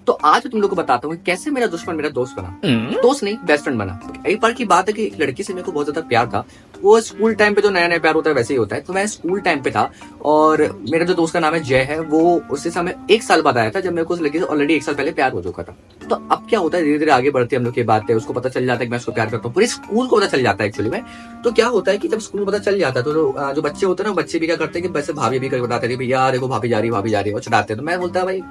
तो आज मैं तुम लोग को बताता हूँ कैसे मेरा दुश्मन मेरा दोस्त बना। दोस्त नहीं, बेस्ट फ्रेंड बना। एक बार की बात है कि एक लड़की से मेरे को बहुत ज्यादा प्यार था। वो स्कूल टाइम पे जो नया नया प्यार होता है वैसे ही होता है। तो मैं स्कूल टाइम पे था और मेरा जो दोस्त का नाम है जय है, वो उससे समय 1 साल बाद आया था, जब मेरे को उस लड़की से ऑलरेडी 1 साल पहले प्यार हो चुका था। तो अब क्या होता है, धीरे धीरे आगे बढ़ती है हम लोग की बातें, उसको पता चल जाता है कि मैं उसको प्यार करता हूँ, पूरे स्कूल को पता चल जाता है एक्चुअली में। तो क्या होता है कि जब स्कूल में पता चल जाता है तो जो बच्चे होते हैं ना, बच्चे भी क्या करते हैं कि वैसे भाभी भी कर बताते थे, भैया देखो भाभी जा रही है, वो चढ़ाते हैं। तो मैं बोलता है भाई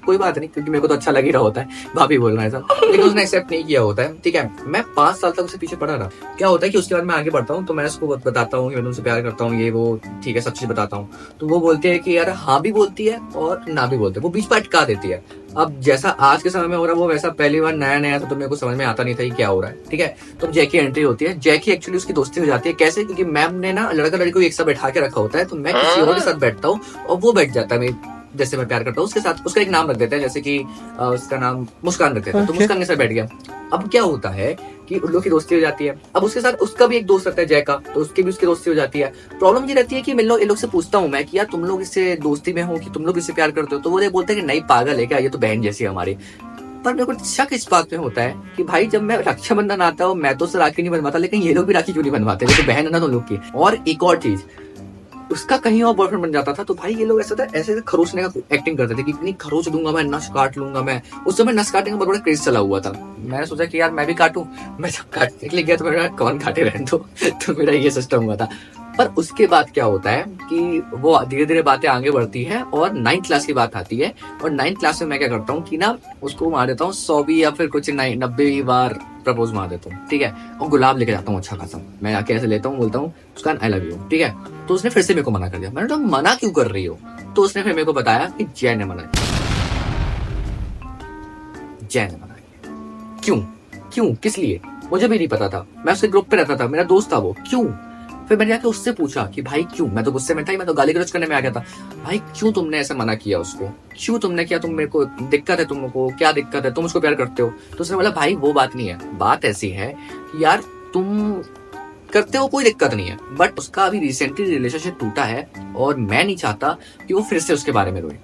कोई बात नहीं, क्योंकि मेरे को तो अच्छा लग ही रहा होता है, भाभी बोल रहा है सब, लेकिन उसने एक्सेप्ट नहीं किया होता है। ठीक है, मैं 5 साल तक उसके पीछे पड़ा रहा। क्या होता है कि उसके बाद मैं आगे बढ़ता हूँ तो मैं उसको बताता हूँ कि मैं तुमसे प्यार करता हूँ, ये वो, ठीक है, सब चीज बताता हूँ। तो वो बोलती है कि यार हाँ भी बोलती है और ना भी बोलते है, वो बीच में अटका देती है। अब जैसा आज के समय में हो रहा है वो वैसा पहली बार नया नया था, तो मेरे को समझ में आता नहीं था कि क्या हो रहा है। ठीक है, तो जैकी एंट्री होती है। जैकी एक्चुअली उसकी दोस्ती हो जाती है। कैसे? क्योंकि मैम ने ना लड़का लड़की को एक साथ बैठा के रखा होता है, तो मैं किसी और के साथ बैठता हूँ और वो बैठ जाता है जैसे मैं प्यार करता हूँ उसके साथ। उसका एक नाम रख देते हैं, जैसे कि उसका नाम मुस्कान रख देते हैं। तो मुस्कान के साथ बैठ गया। अब क्या होता है कि उन लोग की दोस्ती हो जाती है। अब उसके साथ उसका भी एक दोस्त रहता है जय का, तो उसकी भी उसकी दोस्ती हो जाती है। प्रॉब्लम ये रहती है कि इन लोग से पूछता हूँ मैं कि यार तुम लोग इससे दोस्ती में हो कि तुम लोग इससे प्यार करते हो, तो वो ये बोलते हैं कि नहीं पागल है क्या, ये तो बहन जैसी है हमारी। पर मेरे को शक इस बात में होता है कि भाई जब मैं रक्षाबंधन आता हूँ मैं तो उससे राखी नहीं बनवाता, लेकिन ये लोग भी राखी क्यों नहीं बनवाते, ये तो बहन है ना तुम लोग की। और एक और चीज, उसका कहीं और बॉयफ्रेंड बन जाता था, तो भाई ये लोग ऐसा था, ऐसे खरोचने का एक्टिंग करते थे कि इतनी खरोच दूंगा मैं, नस काट लूंगा मैं। उस समय नस काटने का बहुत बड़ा क्रेज चला हुआ था। मैंने सोचा कि यार मैं भी काटूं। मैं जब काटने के लिए गया तो मेरा कौन काटे रहने दो तो मेरा ये सिस्टम हुआ था। पर उसके बाद क्या होता है कि वो धीरे धीरे बातें आगे बढ़ती है और 9th क्लास की बात आती है। और 9th क्लास में मैं क्या करता हूँ कि ना उसको मार देता हूँ 100वीं या फिर कुछ 90वीं बार प्रपोज मार देता हूँ। ठीक है, और गुलाब लेके जाता हूँ अच्छा खासा। मैं आके ऐसे लेता हूँ, बोलता हूँ उसका आई लव यू। ठीक है, तो उसने फिर से मेरे को मना कर दिया। मैंने कहा मना क्यों कर रही हो? तो उसने फिर मेरे को बताया कि जय ने मना किया। जय ने मना किया। क्यों? क्यों? किस लिए? मुझे भी नहीं पता था। मैं उसके ग्रुप पे रहता था, मेरा दोस्त था वो। क्यों? फिर मैंने जाके उससे पूछा कि भाई क्यों? मैं तो गुस्से में था, मैं तो गाली गलौज करने में आ गया था। भाई क्यों तुमने ऐसा मना किया उसको? क्यों तुमने किया? तुम मेरे को दिक्कत है, तुमको क्या दिक्कत है? तुम उसको प्यार करते हो? तो उसने बोला भाई वो बात नहीं है, बात ऐसी है कि यार तुम करते हो कोई दिक्कत नहीं है, बट उसका अभी रिसेंटली रिलेशनशिप टूटा है और मैं नहीं चाहता कि वो फिर से उसके बारे में रोए।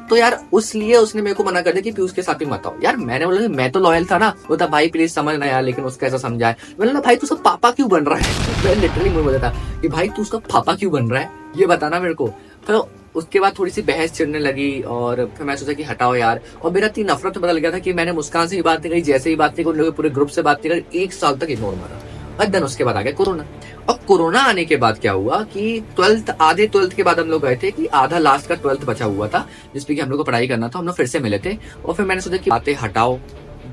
तो यार उसलिए उसने मेरे को मना कर दिया कि पीयूष के साथ ही मत आओ। यार मैंने बोला मैं तो लॉयल था ना। वो था भाई प्लीज समझना यार, लेकिन उसका ऐसा समझा है। मैंने बोला भाई तू उसका पापा क्यों बन रहा है? मैं लिटरली मुझे बोला था कि भाई तू उसका पापा क्यों बन रहा है, ये बताना मेरे को। तो उसके बाद थोड़ी सी बहस छिड़ने लगी और फिर मैं सोचा कि हटाओ यार। और मेरा इतनी नफरत पता लगा था कि मैंने मुस्कान से ही बात नहीं करी, जैसे ही बात नहीं करी, पूरे ग्रुप से बात नहीं करी, 1 साल तक इग्नोर मारा। और देन उसके बाद आ गया कोरोना। और कोरोना आने के बाद क्या हुआ कि 12th, आधे 12th के बाद हम लोग गए थे कि आधा लास्ट का 12th बचा हुआ था जिसपे कि हम लोग को पढ़ाई करना था। हम लोग फिर से मिले थे और फिर मैंने सोचा कि बातें हटाओ,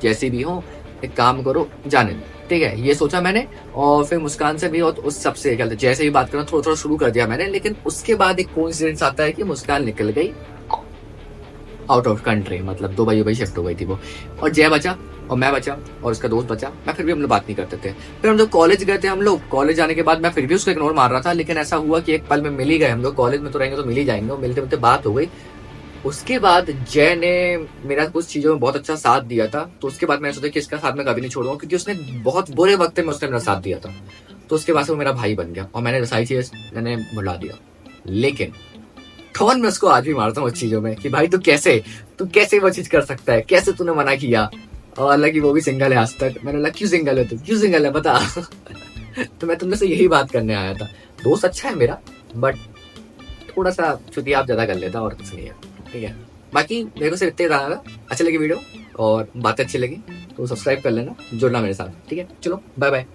जैसी भी हो एक काम करो, जाने दो। ठीक है, ये सोचा मैंने। और फिर मुस्कान से भी और उस सबसे क्या जैसे ही बात करना थोड़ा थोड़ा शुरू कर दिया मैंने। लेकिन उसके बाद एक कोइंसिडेंस आता है कि मुस्कान निकल गई आउट ऑफ कंट्री, मतलब दुबई शिफ्ट हो गई थी वो। और जय बचा और मैं बचा और उसका दोस्त बचा। मैं फिर भी हम लोग बात नहीं करते थे। फिर हम लोग कॉलेज गए थे। हम लोग कॉलेज जाने के बाद मैं फिर भी उसको इग्नोर मार रहा था, लेकिन ऐसा हुआ कि एक पल में मिल ही गए हम लोग। कॉलेज में तो रहेंगे तो मिल ही जाएंगे। मिलते मिलते बात हो गई। उसके बाद जय ने मेरा कुछ चीजों में बहुत अच्छा साथ दिया था, तो उसके बाद मैंने सोचा कि इसका साथ मैं कभी नहीं छोड़ूंगा, क्योंकि उसने बहुत बुरे वक्त में उसने मेरा साथ दिया था। तो उसके बाद से वो मेरा भाई बन गया और मैंने सारी चीजें मैंने भुला दिया। लेकिन कौन मैं उसको आज भी मारता हूँ उस चीजों में कि भाई तू कैसे वो चीज कर सकता है, कैसे तूने मना किया। और हालांकि वो भी सिंगल है आज तक। मैंने बोला क्यों सिंगल है तू, क्यों सिंगल है बता तो मैं तुमसे यही बात करने आया था। दोस्त अच्छा है मेरा, बट थोड़ा सा छुट्टी आप ज्यादा कर लेता और कुछ नहीं है। ठीक है, बाकी मेरे को सिर्फ इतना ही था। अच्छी लगी वीडियो और बातें अच्छी लगी तो सब्सक्राइब कर लेना, जुड़ना मेरे साथ। ठीक है, चलो बाय बाय।